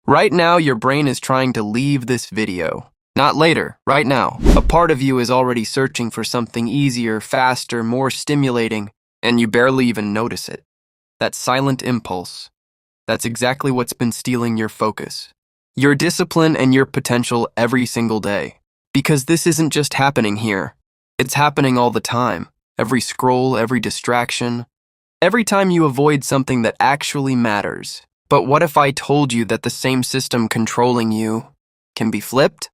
Right now, your brain is trying to leave this video. Not later, right now. A part of you is already searching for something easier, faster, more stimulating, and you barely even notice it. That silent impulse. That's exactly what's been stealing your focus, your discipline, and your potential every single day. Because this isn't just happening here. It's happening all the time. Every scroll, every distraction, every time you avoid something that actually matters. But what if I told you that the same system controlling you can be flipped?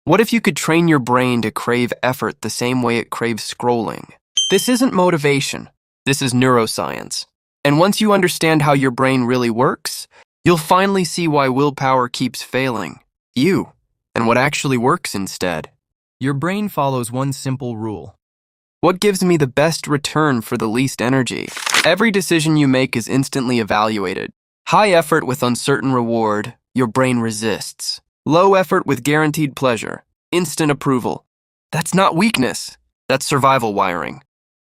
What if you could train your brain to crave effort the same way it craves scrolling? This isn't motivation. This is neuroscience. And once you understand how your brain really works, you'll finally see why willpower keeps failing you, and what actually works instead. Your brain follows one simple rule. What gives me the best return for the least energy? Every decision you make is instantly evaluated. High effort with uncertain reward, your brain resists. Low effort with guaranteed pleasure, instant approval. That's not weakness, that's survival wiring.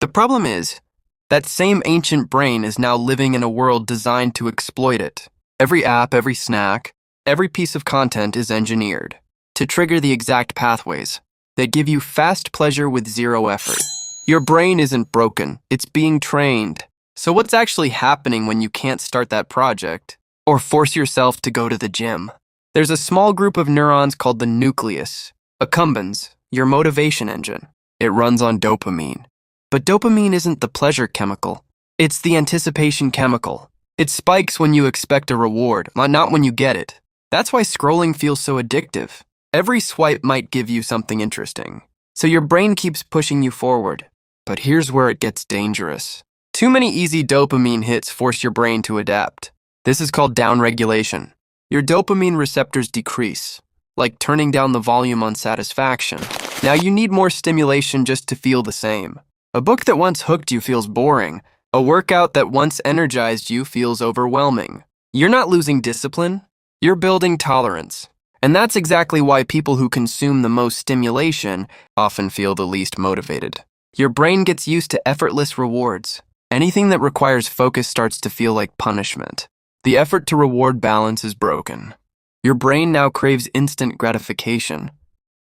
The problem is, that same ancient brain is now living in a world designed to exploit it. Every app, every snack, every piece of content is engineered to trigger the exact pathways that give you fast pleasure with zero effort. Your brain isn't broken, it's being trained. So what's actually happening when you can't start that project or force yourself to go to the gym? There's a small group of neurons called the nucleus, accumbens, your motivation engine. It runs on dopamine. But dopamine isn't the pleasure chemical. It's the anticipation chemical. It spikes when you expect a reward, not when you get it. That's why scrolling feels so addictive. Every swipe might give you something interesting. So your brain keeps pushing you forward. But here's where it gets dangerous. Too many easy dopamine hits force your brain to adapt. This is called downregulation. Your dopamine receptors decrease, like turning down the volume on satisfaction. Now you need more stimulation just to feel the same. A book that once hooked you feels boring. A workout that once energized you feels overwhelming. You're not losing discipline, you're building tolerance. And that's exactly why people who consume the most stimulation often feel the least motivated. Your brain gets used to effortless rewards. Anything that requires focus starts to feel like punishment. The effort to reward balance is broken. Your brain now craves instant gratification,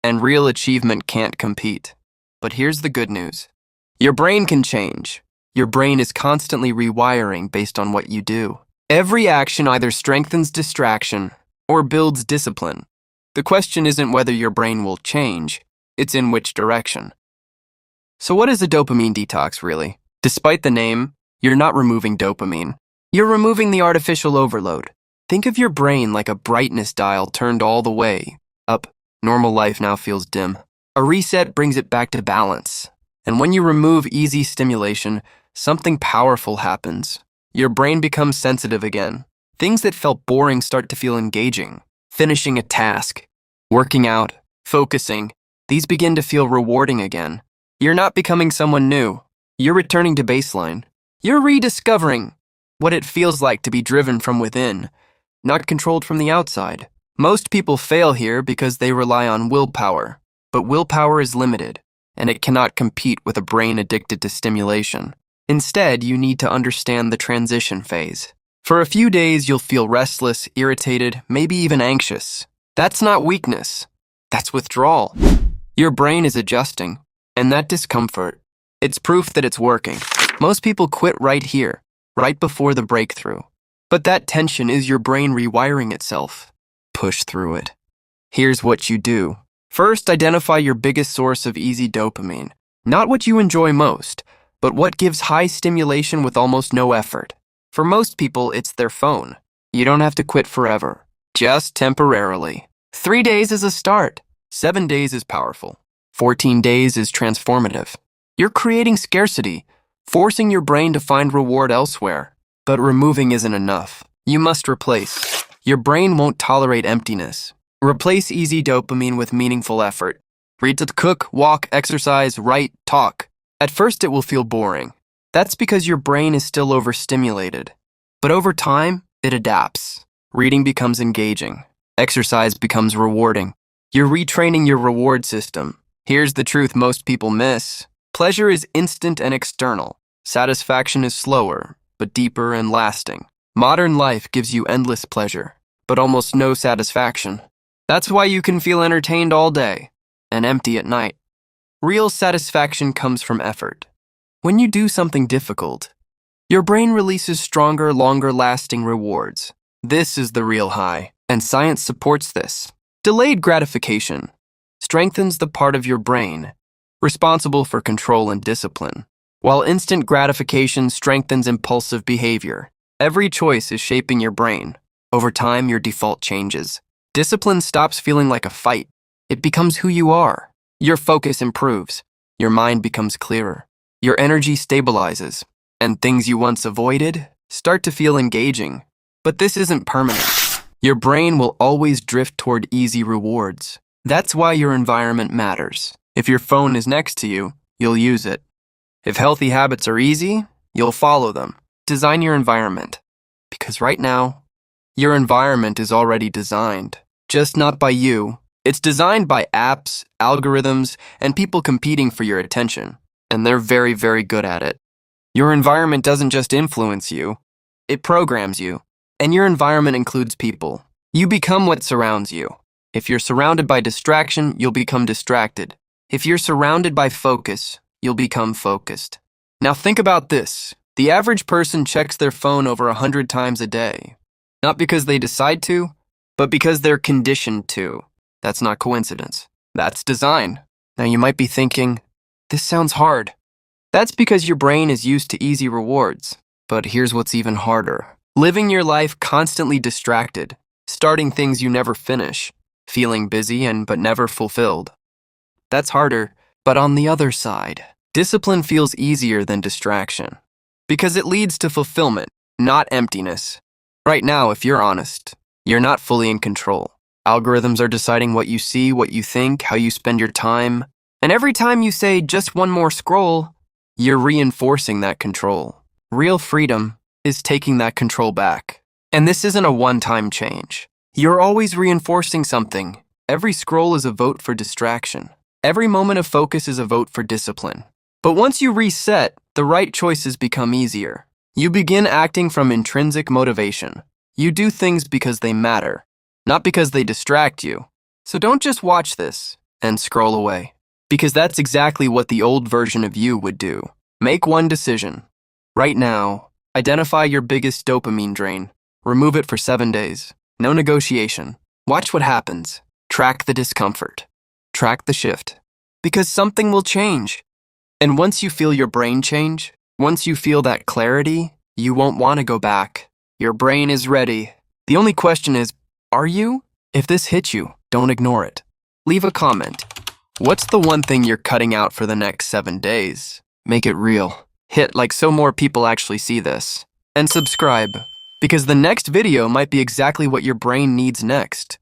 and real achievement can't compete. But here's the good news. Your brain can change. Your brain is constantly rewiring based on what you do. Every action either strengthens distraction or builds discipline. The question isn't whether your brain will change, it's in which direction. So what is a dopamine detox really? Despite the name, you're not removing dopamine. You're removing the artificial overload. Think of your brain like a brightness dial turned all the way up. Normal life now feels dim. A reset brings it back to balance. And when you remove easy stimulation, something powerful happens. Your brain becomes sensitive again. Things that felt boring start to feel engaging. Finishing a task, working out, focusing, these begin to feel rewarding again. You're not becoming someone new. You're returning to baseline. You're rediscovering what it feels like to be driven from within, not controlled from the outside. Most people fail here because they rely on willpower, but willpower is limited, and it cannot compete with a brain addicted to stimulation. Instead, you need to understand the transition phase. For a few days, you'll feel restless, irritated, maybe even anxious. That's not weakness. That's withdrawal. Your brain is adjusting, and that discomfort, it's proof that it's working. Most people quit right here, right before the breakthrough. But that tension is your brain rewiring itself. Push through it. Here's what you do. First, identify your biggest source of easy dopamine. Not what you enjoy most, but what gives high stimulation with almost no effort. For most people, it's their phone. You don't have to quit forever, just temporarily. 3 days is a start. 7 days is powerful. 14 days is transformative. You're creating scarcity, forcing your brain to find reward elsewhere. But removing isn't enough. You must replace. Your brain won't tolerate emptiness. Replace easy dopamine with meaningful effort. Read to cook, walk, exercise, write, talk. At first it will feel boring. That's because your brain is still overstimulated. But over time, it adapts. Reading becomes engaging. Exercise becomes rewarding. You're retraining your reward system. Here's the truth most people miss. Pleasure is instant and external. Satisfaction is slower, but deeper and lasting. Modern life gives you endless pleasure, but almost no satisfaction. That's why you can feel entertained all day and empty at night. Real satisfaction comes from effort. When you do something difficult, your brain releases stronger, longer-lasting rewards. This is the real high, and science supports this. Delayed gratification strengthens the part of your brain responsible for control and discipline, while instant gratification strengthens impulsive behavior. Every choice is shaping your brain. Over time, your default changes. Discipline stops feeling like a fight. It becomes who you are. Your focus improves. Your mind becomes clearer. Your energy stabilizes, and things you once avoided start to feel engaging. But this isn't permanent. Your brain will always drift toward easy rewards. That's why your environment matters. If your phone is next to you, you'll use it. If healthy habits are easy, you'll follow them. Design your environment. Because right now, your environment is already designed. Just not by you. It's designed by apps, algorithms, and people competing for your attention. And they're very, very good at it. Your environment doesn't just influence you, it programs you. And your environment includes people. You become what surrounds you. If you're surrounded by distraction, you'll become distracted. If you're surrounded by focus, you'll become focused. Now think about this. The average person checks their phone over 100 times a day. Not because they decide to, but because they're conditioned to. That's not coincidence. That's design. Now you might be thinking, this sounds hard. That's because your brain is used to easy rewards. But here's what's even harder. Living your life constantly distracted, starting things you never finish, feeling busy but never fulfilled. That's harder, but on the other side, discipline feels easier than distraction. Because it leads to fulfillment, not emptiness. Right now, if you're honest, you're not fully in control. Algorithms are deciding what you see, what you think, how you spend your time. And every time you say just one more scroll, you're reinforcing that control. Real freedom is taking that control back. And this isn't a one-time change. You're always reinforcing something. Every scroll is a vote for distraction. Every moment of focus is a vote for discipline. But once you reset, the right choices become easier. You begin acting from intrinsic motivation. You do things because they matter, not because they distract you. So don't just watch this and scroll away. Because that's exactly what the old version of you would do. Make one decision. Right now, identify your biggest dopamine drain. Remove it for 7 days. No negotiation. Watch what happens. Track the discomfort. Track the shift. Because something will change. And once you feel your brain change, once you feel that clarity, you won't want to go back. Your brain is ready. The only question is, are you? If this hits you, don't ignore it. Leave a comment. What's the one thing you're cutting out for the next 7 days? Make it real. Hit like so more people actually see this. And subscribe, because the next video might be exactly what your brain needs next.